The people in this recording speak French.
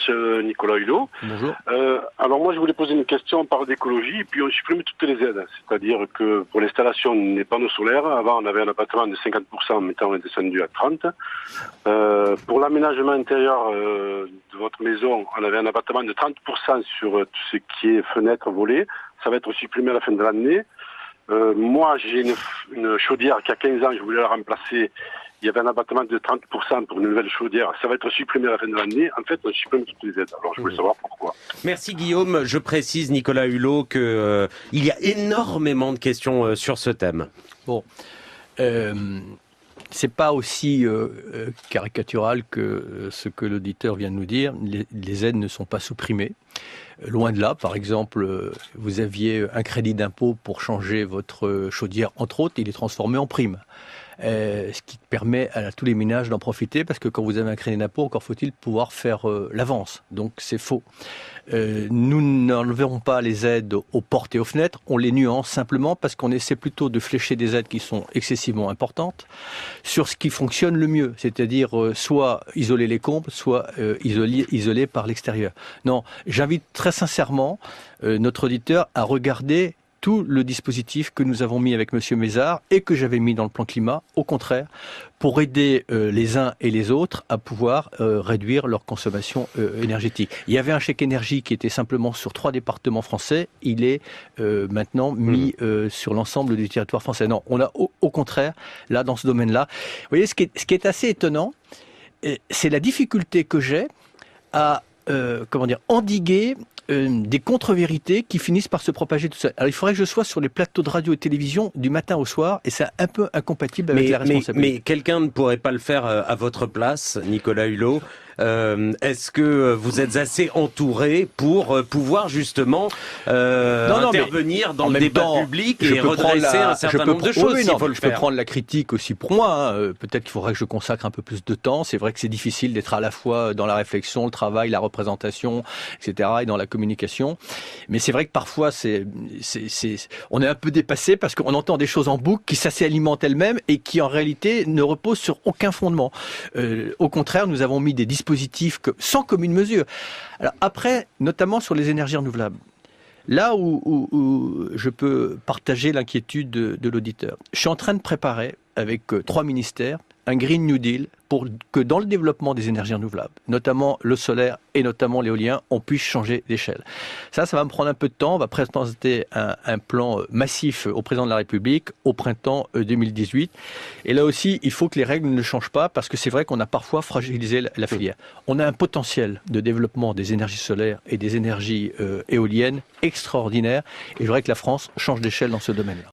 c'est Nicolas Hulot. Bonjour. Alors moi, je voulais poser une question. On parle d'écologie et puis on supprime toutes les aides. C'est-à-dire que pour l'installation des panneaux solaires, avant on avait un abattement de 50%, maintenant on est descendu à 30%. Pour l'aménagement intérieur de votre maison, on avait un abattement de 30% sur tout ce qui est fenêtres, volets. Ça va être supprimé à la fin de l'année. Moi, j'ai une chaudière qui a 15 ans, je voulais la remplacer. Il y avait un abattement de 30% pour une nouvelle chaudière. Ça va être supprimé à la fin de l'année. En fait, on supprime toutes les aides. Alors, je voulais savoir pourquoi. Merci Guillaume. Je précise, Nicolas Hulot, qu'il y a énormément de questions sur ce thème. Bon, c'est pas aussi caricatural que ce que l'auditeur vient de nous dire. Les aides ne sont pas supprimées. Loin de là, par exemple, vous aviez un crédit d'impôt pour changer votre chaudière, entre autres, il est transformé en prime. Ce qui permet à tous les ménages d'en profiter, parce que quand vous avez un crédit d'impôt, encore faut-il pouvoir faire l'avance. Donc c'est faux. Nous n'enlèverons pas les aides aux portes et aux fenêtres, on les nuance simplement parce qu'on essaie plutôt de flécher des aides qui sont excessivement importantes sur ce qui fonctionne le mieux, c'est-à-dire soit isoler les combles, soit isoler par l'extérieur. Non, j'invite très sincèrement notre auditeur à regarder tout le dispositif que nous avons mis avec Monsieur Mézard et que j'avais mis dans le plan climat, au contraire, pour aider les uns et les autres à pouvoir réduire leur consommation énergétique. Il y avait un chèque énergie qui était simplement sur 3 départements français, il est maintenant mis sur l'ensemble du territoire français. Non, on a au contraire, là, dans ce domaine-là, vous voyez, ce qui est assez étonnant, c'est la difficulté que j'ai à endiguer des contre-vérités qui finissent par se propager tout seul. Alors il faudrait que je sois sur les plateaux de radio et télévision du matin au soir, et c'est un peu incompatible avec la responsabilité. Mais quelqu'un ne pourrait pas le faire à votre place, Nicolas Hulot. Est-ce que vous êtes assez entouré pour pouvoir justement intervenir dans le débat public et redresser un certain nombre de choses s'il faut le faire? Je peux prendre la critique aussi pour moi. Peut-être qu'il faudrait que je consacre un peu plus de temps. C'est vrai que c'est difficile d'être à la fois dans la réflexion, le travail, la représentation, etc., et dans la communication. Mais c'est vrai que parfois, on est un peu dépassé parce qu'on entend des choses en boucle qui s'alimentent elles-mêmes et qui en réalité ne reposent sur aucun fondement. Au contraire, nous avons mis des dispositifs sans commune mesure. Alors après, notamment sur les énergies renouvelables, là où je peux partager l'inquiétude de l'auditeur, je suis en train de préparer avec 3 ministères un Green New Deal pour que dans le développement des énergies renouvelables, notamment le solaire et notamment l'éolien, on puisse changer d'échelle. Ça va me prendre un peu de temps. On va présenter un plan massif au président de la République au printemps 2018. Et là aussi, il faut que les règles ne changent pas parce que c'est vrai qu'on a parfois fragilisé la filière. On a un potentiel de développement des énergies solaires et des énergies éoliennes extraordinaire. Et je voudrais que la France change d'échelle dans ce domaine-là.